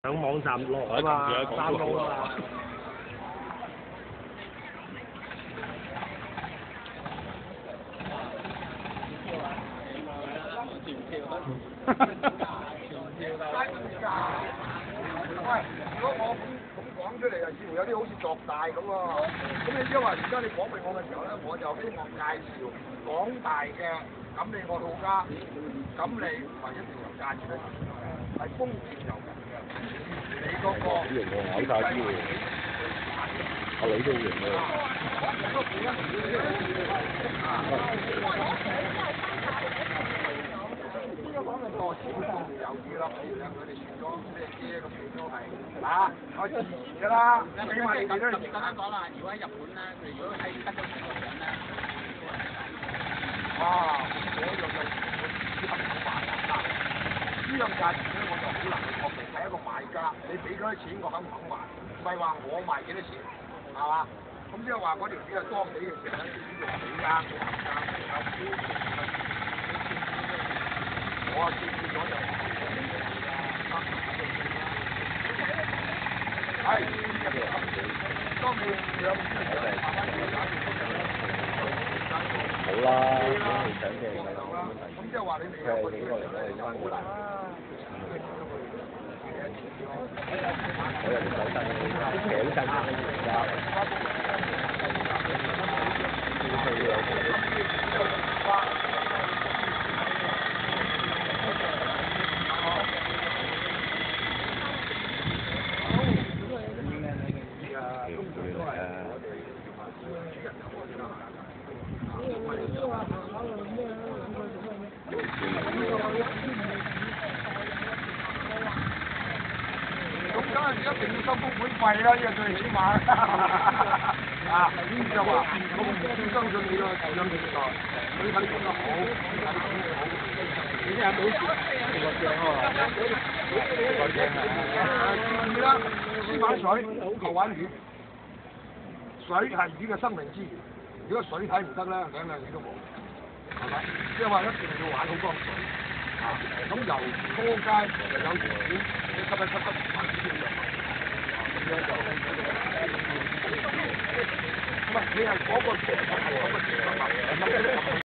喺網站落啊嘛，3路啊嘛。喂，如果我咁講出嚟，就似乎有啲好似作大咁喎。咁你即係話，而家你講俾我嘅時候咧，我就希望介紹廣大嘅錦鯉愛好家，錦鯉唔係一定由價錢咧，係豐儉由人嘅。你嗰個型喎，咬晒啲喎，阿女都型喎。多錢都有啲咯，譬如佢哋選咗咩姐咁，佢都係嗱，我自然㗎啦。起碼你哋都係咁樣講啦，如果喺日本咧，佢如果喺德國睇個人咧，哇！嗰樣就只係好麻煩啦。呢樣價錢咧，我就好難去確定，係一個賣家，你俾嗰啲錢，我肯唔肯賣？唔係話我賣幾多錢，係嘛？咁即係話嗰條魚係當地嘅時候咧，啲肉幾啱，我啊見咗就係當你有好啦，你想嘅咁即係話你未有嗰啲嘅時候咧，就好難。我又唔想得，頸震咁梗係一定要收工會費啦，呢個最起碼啊！咁就話咁相信你個投資平台，佢睇做得好，你睇好。你啲有冇食過正喎？食過正啊！注意啦，先玩水，後玩魚。水係魚嘅生命之源，如果水睇唔得咧，兩樣嘢都冇，係咪？即係話一定要玩好多水。咁由初階又有魚片，你吸一吸慢啲嘅藥，咁樣就唔係你係嗰個情況係咁嘅情況。